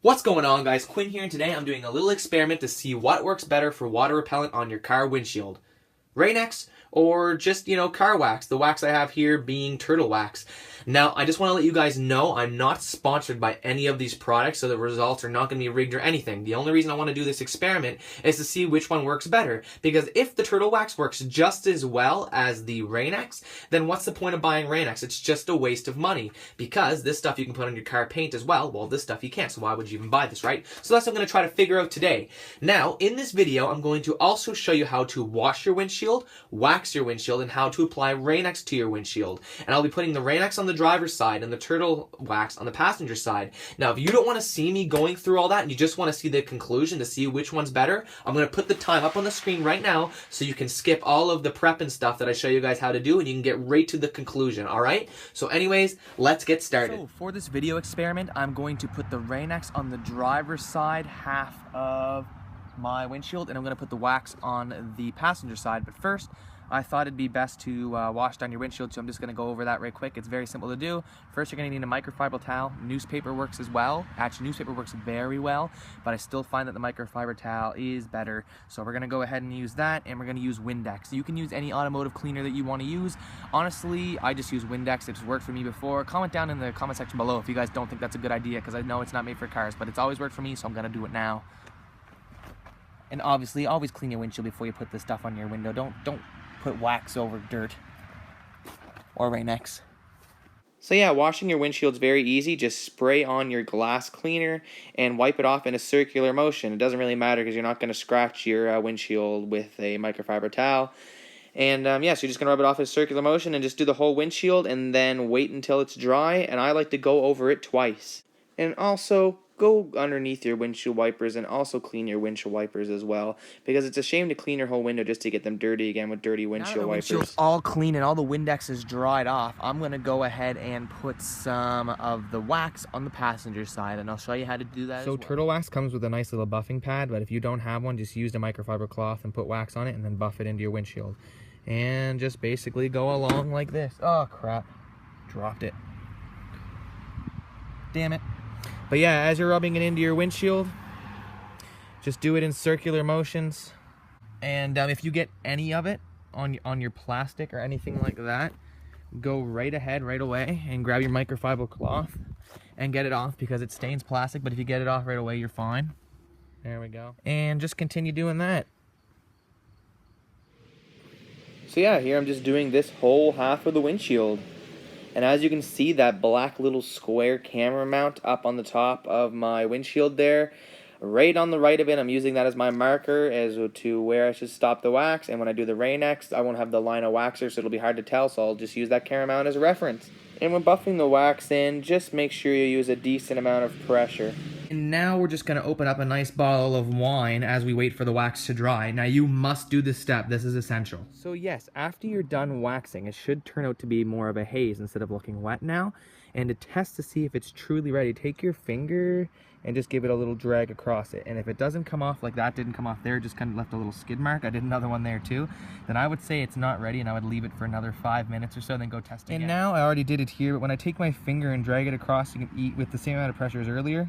What's going on, guys? Quinn here, and today I'm doing a little experiment to see what works better for water repellent on your car windshield. Rain-X or just, car wax. The wax I have here being turtle wax. Now, I just want to let you guys know I'm not sponsored by any of these products, so the results are not going to be rigged or anything. The only reason I want to do this experiment is to see which one works better. Because if the turtle wax works just as well as the Rain-X, then what's the point of buying Rain-X? It's just a waste of money. Because this stuff you can put on your car paint as well. Well, this stuff you can't, so why would you even buy this, right? So that's what I'm going to try to figure out today. Now, in this video, I'm going to also show you how to wash your windshield, wax your windshield, and how to apply Rain-X to your windshield. And I'll be putting the Rain-X on the driver's side and the turtle wax on the passenger side. Now, if you don't want to see me going through all that and you just want to see the conclusion to see which one's better, I'm going to put the time up on the screen right now so you can skip all of the prep and stuff that I show you guys how to do and you can get right to the conclusion, alright? So anyways, let's get started. So for this video experiment, I'm going to put the Rain-X on the driver's side half of my windshield, and I'm going to put the wax on the passenger side. But first, I thought it'd be best to wash down your windshield, so I'm just going to go over that right quick. It's very simple to do. First, you're going to need a microfiber towel. Newspaper works as well. Actually, newspaper works very well, but I still find that the microfiber towel is better. So we're going to go ahead and use that, and we're going to use Windex. You can use any automotive cleaner that you want to use. Honestly, I just use Windex. It's worked for me before. Comment down in the comment section below if you guys don't think that's a good idea, because I know it's not made for cars, but it's always worked for me, so I'm going to do it now. And obviously, always clean your windshield before you put this stuff on your window. Don't put wax over dirt or Rain-X. So yeah, washing your windshield's very easy. Just spray on your glass cleaner and wipe it off in a circular motion. It doesn't really matter because you're not going to scratch your windshield with a microfiber towel. And yeah, so you're just going to rub it off in a circular motion and just do the whole windshield and then wait until it's dry. And I like to go over it twice. And also, go underneath your windshield wipers and also clean your windshield wipers as well, because it's a shame to clean your whole window just to get them dirty again with dirty windshield wipers. Now that the windshield's all clean and all the Windex is dried off, I'm going to go ahead and put some of the wax on the passenger side, and I'll show you how to do that as well. So turtle wax comes with a nice little buffing pad, but if you don't have one, just use a microfiber cloth and put wax on it and then buff it into your windshield. And just basically go along like this. Oh crap, dropped it. Damn it. But yeah, as you're rubbing it into your windshield, just do it in circular motions. And if you get any of it on your plastic or anything like that, go right ahead, right away, and grab your microfiber cloth and get it off, because it stains plastic. But if you get it off right away, you're fine. There we go. And just continue doing that. So yeah, here I'm just doing this whole half of the windshield. And as you can see, that black little square camera mount up on the top of my windshield there, right on the right of it, I'm using that as my marker as to where I should stop the wax. And when I do the Rain-X, I won't have the line of waxer, so it'll be hard to tell, so I'll just use that camera mount as a reference. And when buffing the wax in, just make sure you use a decent amount of pressure. And now we're just going to open up a nice bottle of wine as we wait for the wax to dry. Now you must do this step. This is essential. So yes, after you're done waxing, it should turn out to be more of a haze instead of looking wet now. And to test to see if it's truly ready, take your finger and just give it a little drag across it. And if it doesn't come off like that, didn't come off there, just kind of left a little skid mark, I did another one there too, then I would say it's not ready, and I would leave it for another 5 minutes or so, then go test it again. And now I already did it here, but when I take my finger and drag it across, you can eat with the same amount of pressure as earlier,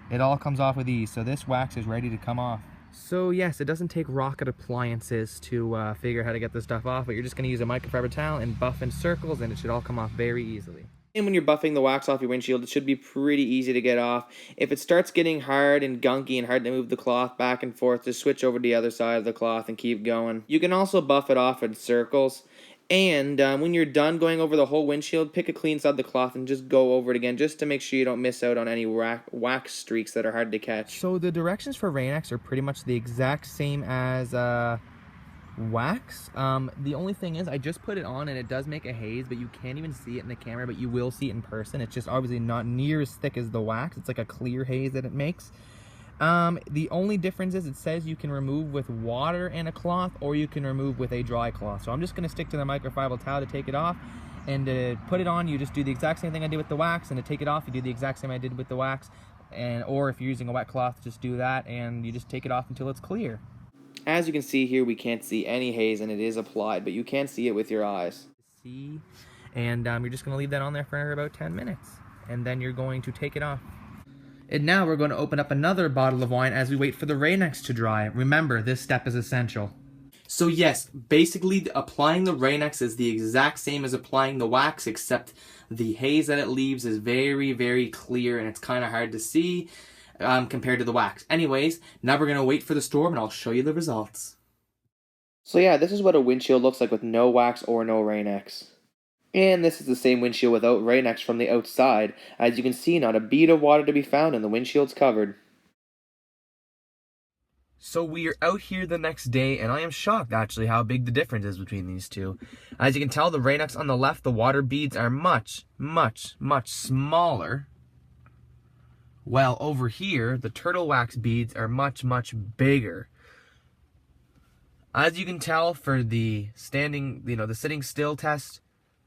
it all comes off with ease. So this wax is ready to come off. So yes, it doesn't take rocket appliances to figure how to get this stuff off, but you're just going to use a microfiber towel and buff in circles, and it should all come off very easily. And when you're buffing the wax off your windshield, it should be pretty easy to get off. If it starts getting hard and gunky and hard to move the cloth back and forth, just switch over to the other side of the cloth and keep going. You can also buff it off in circles. And when you're done going over the whole windshield, pick a clean side of the cloth and just go over it again, just to make sure you don't miss out on any wax streaks that are hard to catch. So the directions for Rain-X are pretty much the exact same as wax. The only thing is, I just put it on and it does make a haze, but you can't even see it in the camera, but you will see it in person. It's just obviously not near as thick as the wax. It's like a clear haze that it makes. The only difference is it says you can remove with water and a cloth, or you can remove with a dry cloth. So I'm just going to stick to the microfiber towel to take it off. And to put it on, you just do the exact same thing I did with the wax, and to take it off, you do the exact same I did with the wax. Or if you're using a wet cloth, just do that, and you just take it off until it's clear. As you can see here, we can't see any haze, and it is applied, but you can see it with your eyes. And you're just going to leave that on there for about 10 minutes, and then you're going to take it off. And now we're going to open up another bottle of wine as we wait for the Rain-X to dry. Remember, this step is essential. So yes, basically applying the Rain-X is the exact same as applying the wax, except the haze that it leaves is very, very clear and it's kind of hard to see compared to the wax. Anyways, now we're going to wait for the storm and I'll show you the results. So yeah, this is what a windshield looks like with no wax or no Rain-X. And this is the same windshield without Rain-X from the outside. As you can see, not a bead of water to be found and the windshield's covered. So we are out here the next day, and I am shocked actually how big the difference is between these two. As you can tell, the Rain-X on the left, the water beads are much, much, much smaller. Well, over here, the turtle wax beads are much, much bigger. As you can tell, for the standing, the sitting still test,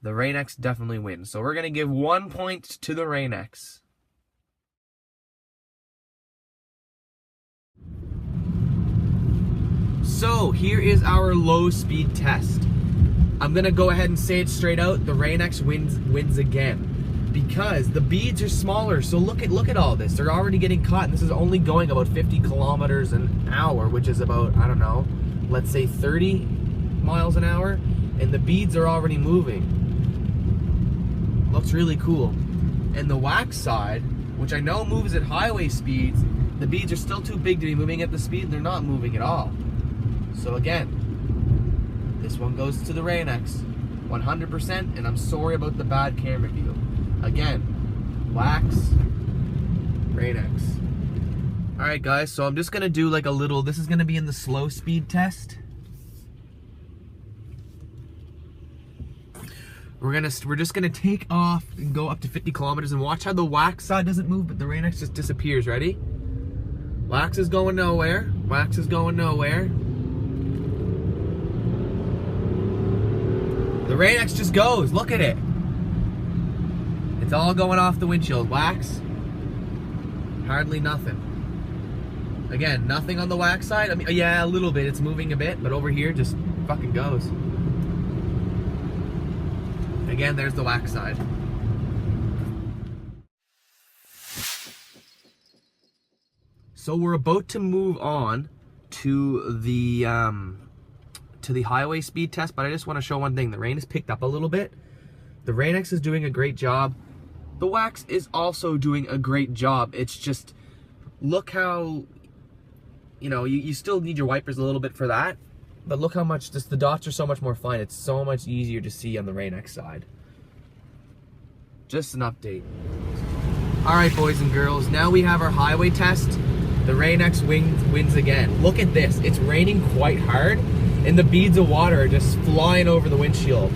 the Rain-X definitely wins. So we're going to give 1 point to the Rain-X. So here is our low speed test. I'm going to go ahead and say it straight out. The Rain-X wins again. Because the beads are smaller. So look at all this. They're already getting caught. And this is only going about 50 kilometers an hour, which is about, I don't know, let's say 30 miles an hour, and the beads are already moving. Looks really cool. And the wax side, which I know moves at highway speeds, the beads are still too big to be moving at the speed. They're not moving at all. So again, this one goes to the Rain-X 100%, and I'm sorry about the bad camera view. Again, wax, Rain-X. Alright guys, so I'm just going to do like a little, this is going to be in the slow speed test. We're just going to take off and go up to 50 kilometers and watch how the wax side doesn't move, but the Rain-X just disappears. Ready? Wax is going nowhere. Wax is going nowhere. The Rain-X just goes. Look at it. It's all going off the windshield. Wax, hardly nothing. Again, nothing on the wax side. I mean, yeah, a little bit. It's moving a bit, but over here just fucking goes. Again, there's the wax side. So we're about to move on to the highway speed test, but I just want to show one thing. The rain has picked up a little bit. The Rain-X is doing a great job. The wax is also doing a great job. It's just, look how, you still need your wipers a little bit for that, but look how much, just the dots are so much more fine. It's so much easier to see on the Rain-X side. Just an update. All right, boys and girls, now we have our highway test. The Rain-X wins again. Look at this. It's raining quite hard, and the beads of water are just flying over the windshield.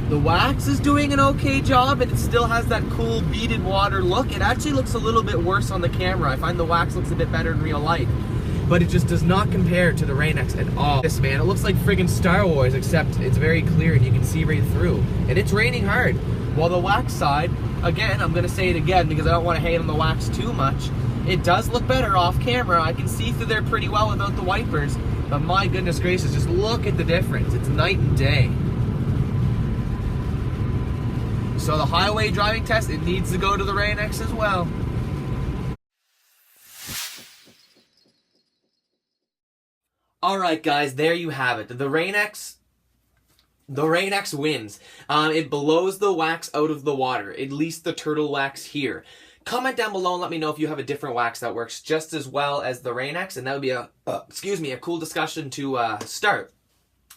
The wax is doing an okay job, and it still has that cool beaded water look. It actually looks a little bit worse on the camera. I find the wax looks a bit better in real life, but it just does not compare to the Rain-X at all. This, man, it looks like friggin' Star Wars, except it's very clear and you can see right through. And it's raining hard. While the wax side, again, I'm gonna say it again because I don't want to hate on the wax too much, it does look better off camera. I can see through there pretty well without the wipers, but my goodness gracious, just look at the difference. It's night and day. So the highway driving test, it needs to go to the Rain-X as well. Alright guys, there you have it. The Rain-X wins. It blows the wax out of the water, at least the turtle wax here. Comment down below and let me know if you have a different wax that works just as well as the Rain-X, and that would be a cool discussion to start.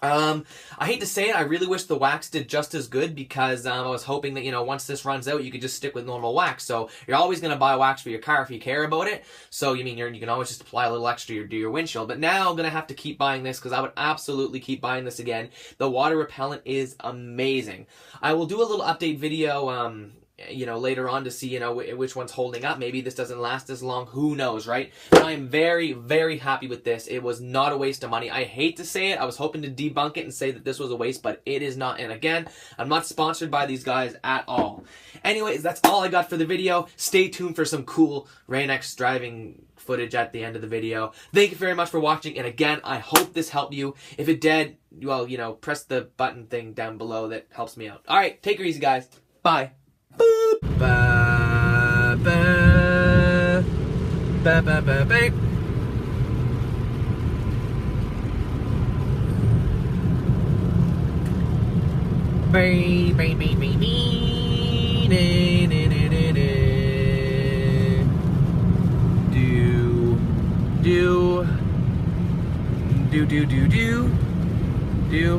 I hate to say it, I really wish the wax did just as good because I was hoping that, once this runs out, you could just stick with normal wax. So you're always going to buy wax for your car if you care about it. So you can always just apply a little extra to your windshield. But now I'm going to have to keep buying this because I would absolutely keep buying this again. The water repellent is amazing. I will do a little update video, later on to see, which one's holding up. Maybe this doesn't last as long. Who knows, right? But I am very, very happy with this. It was not a waste of money. I hate to say it. I was hoping to debunk it and say that this was a waste, but it is not. And again, I'm not sponsored by these guys at all. Anyways, that's all I got for the video. Stay tuned for some cool Rain-X driving footage at the end of the video. Thank you very much for watching. And again, I hope this helped you. If it did, well, press the button thing down below that helps me out. All right, take it easy, guys. Bye. Boop. Ba, ba. Ba ba ba ba. Bay, bay, bay, bay, bay. Na, na, na, na, na. Do, do, do, do, do, do, do.